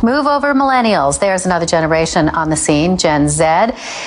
Move over millennials. There's another generation on the scene, Gen Z.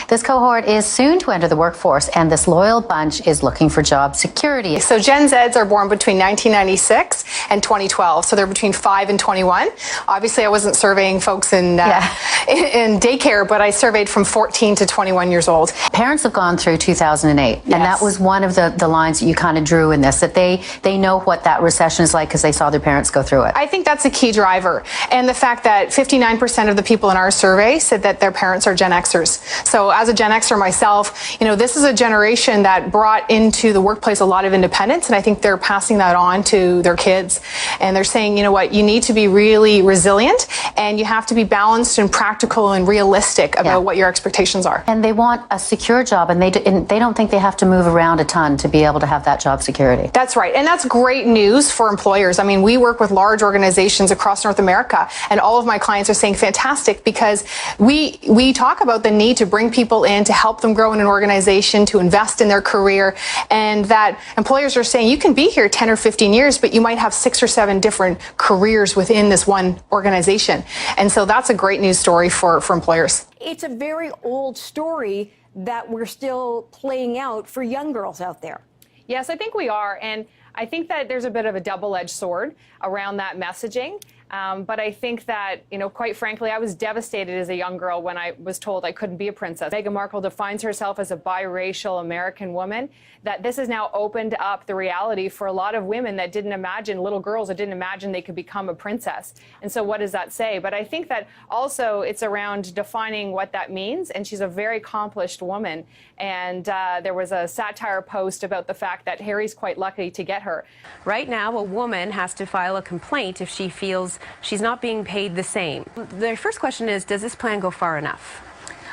This cohort is soon to enter the workforce, and this loyal bunch is looking for job security. So Gen Zs are born between 1996 and 2012, so they're between 5 and 21. Obviously, I wasn't surveying folks in daycare, but I surveyed from 14 to 21 years old. Parents have gone through 2008, Yes. and that was one of the lines that you kind of drew in this, that they know what that recession is like because they saw their parents go through it. I think that's a key driver, and the fact that 59% of the people in our survey said that their parents are Gen Xers. So as a Gen Xer myself, you know, this is a generation that brought into the workplace a lot of independence, and I think they're passing that on to their kids. And they're saying, you know what, you need to be really resilient, and you have to be balanced and practical and realistic about what your expectations are. And they want a secure job, and they don't think they have to move around a ton to be able to have that job security. That's right, and that's great news for employers. I mean, we work with large organizations across North America, and all of my clients are saying fantastic, because we talk about the need to bring people in to help them grow in an organization, to invest in their career, and that employers are saying you can be here 10 or 15 years, but you might have 6 or 7 different careers within this one organization. And so that's a great news story for employers. It's a very old story that we're still playing out for young girls out there. Yes, I think we are. And I think that there's a bit of a double-edged sword around that messaging. But I think that, you know, quite frankly, I was devastated as a young girl when I was told I couldn't be a princess. Meghan Markle defines herself as a biracial American woman, that this has now opened up the reality for a lot of women that didn't imagine, little girls that didn't imagine they could become a princess. And so what does that say? But I think that also it's around defining what that means. And she's a very accomplished woman. And there was a satire post about the fact that Harry's quite lucky to get her. Right now, a woman has to file a complaint if she feels she's not being paid the same. The first question is, does this plan go far enough?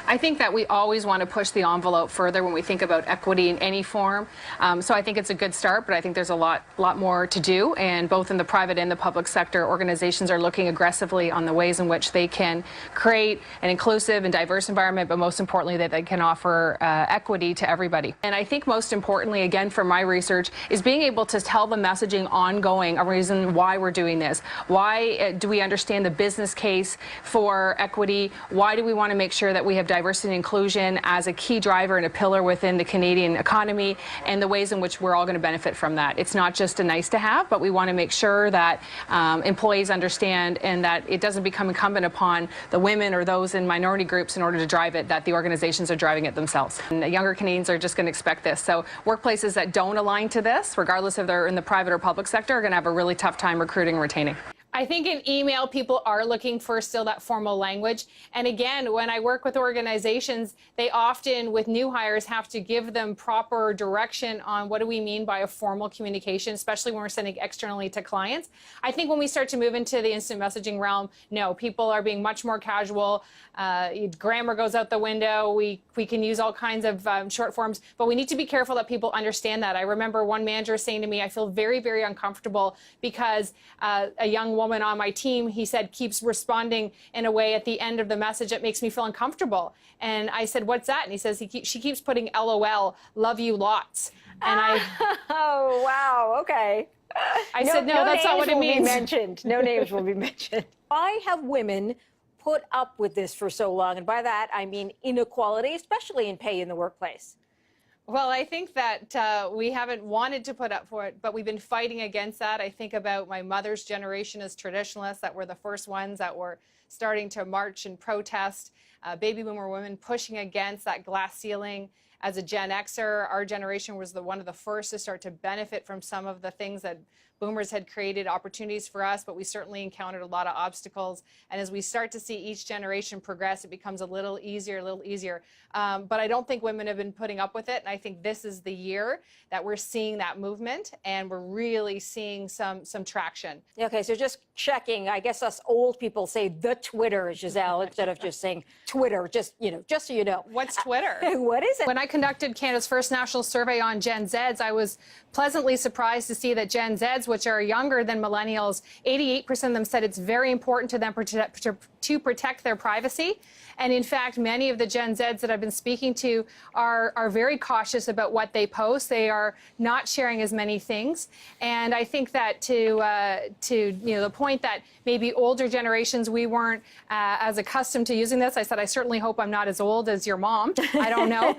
I think that we always want to push the envelope further when we think about equity in any form. So I think it's a good start, but I think there's a lot more to do. And both in the private and the public sector, organizations are looking aggressively on the ways in which they can create an inclusive and diverse environment, but most importantly, that they can offer equity to everybody. And I think most importantly, again, from my research, is being able to tell the messaging ongoing, a reason why we're doing this. Why do we understand the business case for equity? Why do we want to make sure that we have diversity and inclusion as a key driver and a pillar within the Canadian economy, and the ways in which we're all going to benefit from that? It's not just a nice to have, but we want to make sure that employees understand, and that it doesn't become incumbent upon the women or those in minority groups in order to drive it, that the organizations are driving it themselves. And the younger Canadians are just going to expect this. So workplaces that don't align to this, regardless if they're in the private or public sector, are going to have a really tough time recruiting and retaining. I think in email, people are looking for still that formal language. And again, when I work with organizations, they often, with new hires, have to give them proper direction on what do we mean by a formal communication, especially when we're sending externally to clients. I think when we start to move into the instant messaging realm, no, people are being much more casual. Grammar goes out the window. We can use all kinds of short forms, but we need to be careful that people understand that. I remember one manager saying to me, I feel very, very uncomfortable because a young woman on my team, he said, keeps responding in a way at the end of the message that makes me feel uncomfortable. And I said, what's that? And he says, she keeps putting LOL, love you lots. And Oh, wow, okay. I said, no, that's not what it means. No names will be mentioned. Why have women put up with this for so long? And by that, I mean inequality, especially in pay in the workplace. Well, I think that we haven't wanted to put up for it, but we've been fighting against that. I think about my mother's generation as traditionalists that were the first ones that were starting to march and protest. Baby boomer women pushing against that glass ceiling. As a Gen Xer, our generation was one of the first to start to benefit from some of the things that boomers had created opportunities for us, but we certainly encountered a lot of obstacles. And as we start to see each generation progress, it becomes a little easier. But I don't think women have been putting up with it. And I think this is the year that we're seeing that movement, and we're really seeing some traction. Okay, so just checking, I guess us old people say the Twitter, Giselle, instead of just saying Twitter, just so you know. What's Twitter? What is it? When I conducted Canada's first national survey on Gen Zs, I was pleasantly surprised to see that Gen Zs, which are younger than millennials, 88% of them said it's very important to them to protect their privacy. And in fact, many of the Gen Zs that I've been speaking to are very cautious about what they post. They are not sharing as many things. And I think that to the point that maybe older generations, we weren't as accustomed to using this. I said, I certainly hope I'm not as old as your mom. I don't know.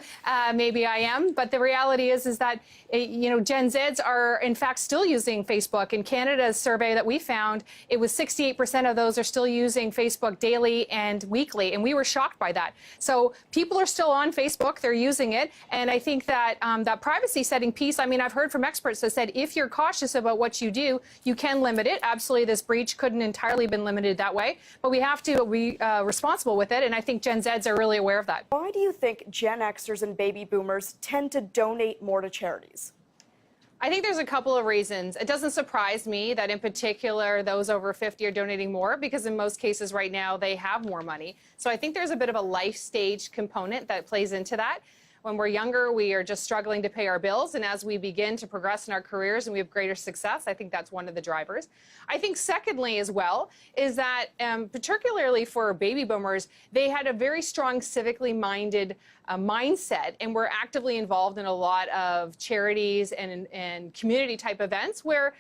Maybe I am. But the reality is that, Gen Zs are in fact still using Facebook. In Canada's survey that we found, it was 68% of those are still using Facebook daily and weekly. And we were shocked by that. So people are still on Facebook. They're using it. And I think that that privacy setting piece, I mean, I've heard from experts that said, if you're cautious about what you do, you can limit it. Absolutely, this breach couldn't entirely been limited that way. But we have to be responsible with it. And I think Gen Zs are really aware of that. Why do you think Gen Xers and baby boomers tend to donate more to charities? I think there's a couple of reasons. It doesn't surprise me that in particular those over 50 are donating more, because in most cases right now they have more money. So I think there's a bit of a life stage component that plays into that. When we're younger, we are just struggling to pay our bills. And as we begin to progress in our careers and we have greater success, I think that's one of the drivers. I think secondly as well is that particularly for baby boomers, they had a very strong civically minded mindset and were actively involved in a lot of charities and community type events where,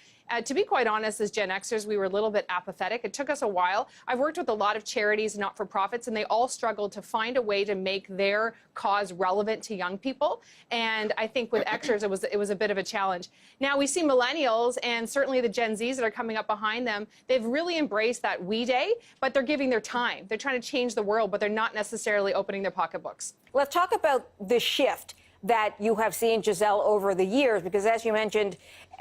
to be quite honest, as Gen Xers, we were a little bit apathetic. It took us a while. I've worked with a lot of charities, not-for-profits, and they all struggled to find a way to make their cause relevant to young people. And I think with Xers, it was a bit of a challenge. Now we see millennials and certainly the Gen Zs that are coming up behind them. They've really embraced that We Day, but they're giving their time. They're trying to change the world, but they're not necessarily opening their pocketbooks. Let's talk about the shift that you have seen, Giselle, over the years, because as you mentioned,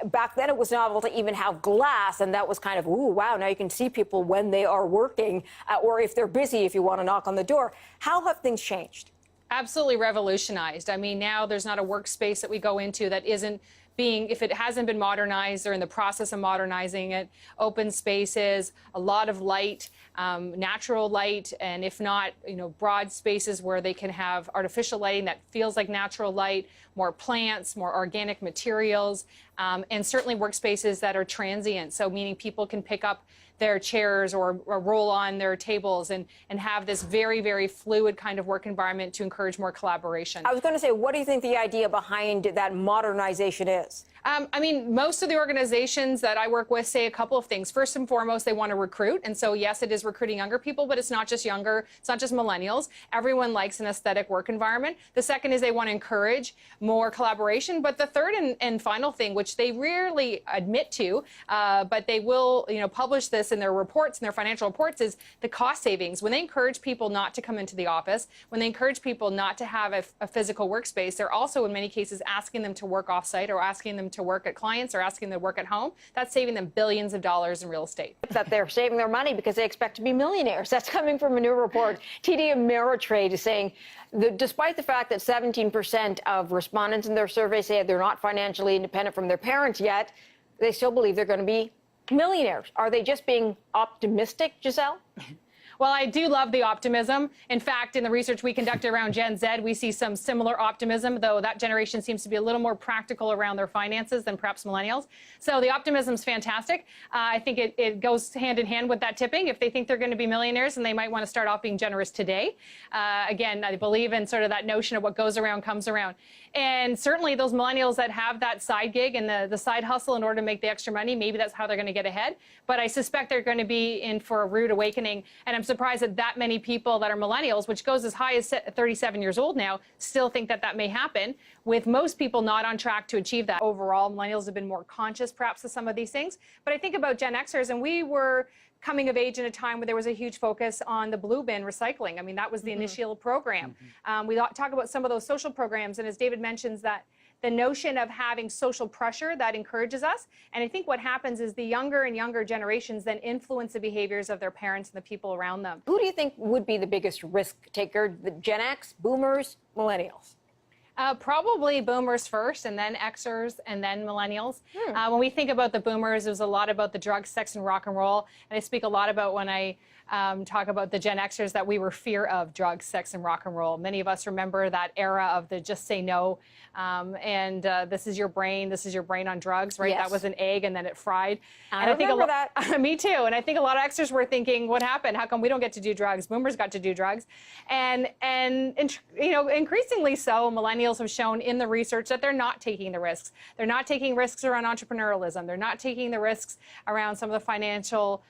back then it was novel to even have glass, and that was kind of, ooh, wow, now you can see people when they are working, or if they're busy, if you want to knock on the door. How have things changed? Absolutely revolutionized. I mean, now there's not a workspace that we go into that isn't being, if it hasn't been modernized or in the process of modernizing it, open spaces, a lot of light, natural light, and if not, broad spaces where they can have artificial lighting that feels like natural light, more plants, more organic materials, and certainly workspaces that are transient. So meaning people can pick up their chairs or roll on their tables and have this very, very fluid kind of work environment to encourage more collaboration. I was going to say, what do you think the idea behind that modernization is? I mean, most of the organizations that I work with say a couple of things. First and foremost, they want to recruit. And so, yes, it is recruiting younger people, but it's not just younger. It's not just millennials. Everyone likes an aesthetic work environment. The second is they want to encourage more collaboration. But the third and final thing, which they rarely admit to, but they will, publish this in their reports, in their financial reports, is the cost savings. When they encourage people not to come into the office, when they encourage people not to have a physical workspace, they're also in many cases asking them to work offsite or asking them to work at clients or asking them to work at home. That's saving them billions of dollars in real estate. That they're saving their money because they expect to be millionaires. That's coming from a new report. TD Ameritrade is saying, despite the fact that 17% of respondents in their survey say they're not financially independent from their parents yet, they still believe they're going to be millionaires. Are they just being optimistic, Giselle? Well, I do love the optimism. In fact, in the research we conducted around Gen Z, we see some similar optimism, though that generation seems to be a little more practical around their finances than perhaps millennials. So the optimism is fantastic. I think it goes hand in hand with that tipping. If they think they're going to be millionaires, and they might want to start off being generous today. Again, I believe in sort of that notion of what goes around comes around. And certainly those millennials that have that side gig and the side hustle in order to make the extra money, maybe that's how they're going to get ahead. But I suspect they're going to be in for a rude awakening. And I'm surprised that many people that are millennials, which goes as high as 37 years old now, still think that may happen, with most people not on track to achieve that. Overall, millennials have been more conscious perhaps of some of these things. But I think about Gen Xers, and we were coming of age in a time where there was a huge focus on the blue bin recycling. I mean, that was the initial program. We talk about some of those social programs, and as David mentions, that the notion of having social pressure that encourages us. And I think what happens is the younger and younger generations then influence the behaviors of their parents and the people around them. Who do you think would be the biggest risk taker? The Gen X, boomers, millennials? Probably boomers first, and then Xers, and then millennials. When we think about the boomers, it was a lot about the drugs, sex, and rock and roll. And I speak a lot about when I talk about the Gen Xers that we were fear of drugs, sex, and rock and roll. Many of us remember that era of the just say no, and this is your brain on drugs, right? Yes. That was an egg, and then it fried. I And remember that. Me too. And I think a lot of Xers were thinking, what happened? How come we don't get to do drugs? Boomers got to do drugs. And you know, increasingly so, millennials have shown in the research that they're not taking the risks. They're not taking risks around entrepreneurialism. They're not taking the risks around some of the financial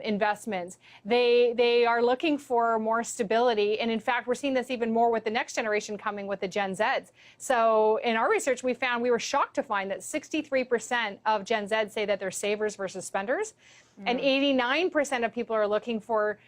investments. They are looking for more stability. And in fact, we're seeing this even more with the next generation coming with the Gen Zs. So in our research, we were shocked to find that 63% of Gen Z say that they're savers versus spenders. And 89% of people are looking for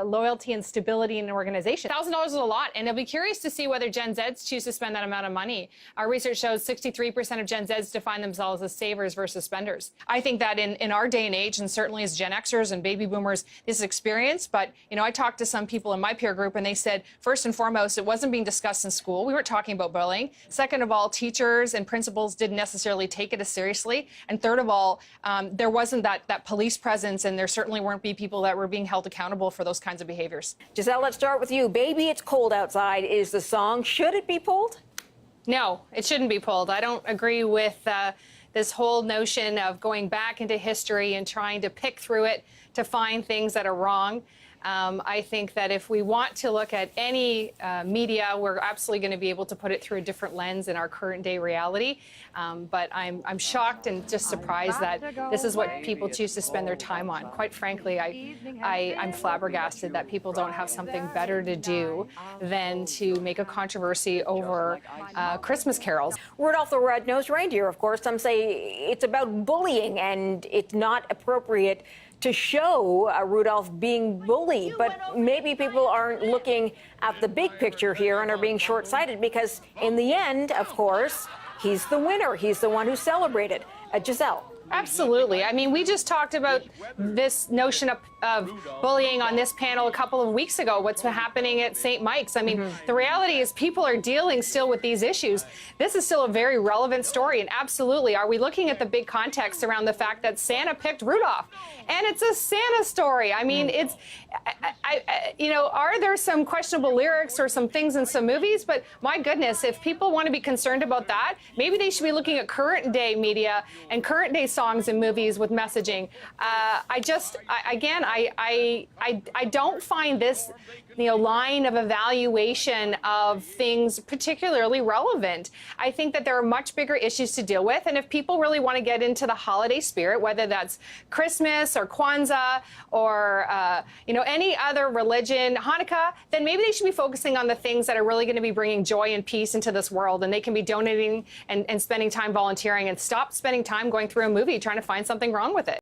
loyalty and stability in an organization. $1,000 is a lot, and I'll be curious to see whether Gen Zs choose to spend that amount of money. Our research shows 63% of Gen Zs define themselves as savers versus spenders. I think that in our day and age, and certainly as Gen Xers and baby boomers, this is experience. But you know, I talked to some people in my peer group, and they said, first and foremost, it wasn't being discussed in school. We weren't talking about bullying. Second of all, teachers and principals didn't necessarily take it as seriously. And third of all, there wasn't that police presence, and there certainly weren't people that were being held accountable for those kinds of behaviors. Giselle, let's start with you. Baby, It's Cold Outside is the song. Should it be pulled? No, it shouldn't be pulled. I don't agree with this whole notion of going back into history and trying to pick through it to find things that are wrong. I think that if we want to look at any media, we're absolutely going to be able to put it through a different lens in our current day reality. But I'm shocked and just surprised that this is what people choose to spend their time on. Quite frankly, I'm flabbergasted that people don't have something better to do than to make a controversy over Christmas carols. Rudolph the Red-Nosed Reindeer, of course, some say it's about bullying and it's not appropriate to show Rudolph being bullied, but maybe people aren't looking at the big picture here and are being short-sighted because in the end, of course, he's the winner. He's the one who celebrated. Giselle. Absolutely. I mean, we just talked about this notion of bullying on this panel a couple of weeks ago, what's happening at St. Mike's. I mean, the reality is people are dealing still with these issues. This is still a very relevant story, and absolutely, are we looking at the big context around the fact that Santa picked Rudolph? And it's a Santa story. I mean, it's, you know, are there some questionable lyrics or some things in some movies? But my goodness, if people want to be concerned about that, maybe they should be looking at current day media and current day songs and movies with messaging. I don't find this, you know, line of evaluation of things particularly relevant. I think that there are much bigger issues to deal with, and if people really want to get into the holiday spirit, whether that's Christmas or Kwanzaa or you know, any other religion, Hanukkah, then maybe they should be focusing on the things that are really going to be bringing joy and peace into this world, and they can be donating and spending time volunteering and stop spending time going through a movie trying to find something wrong with it.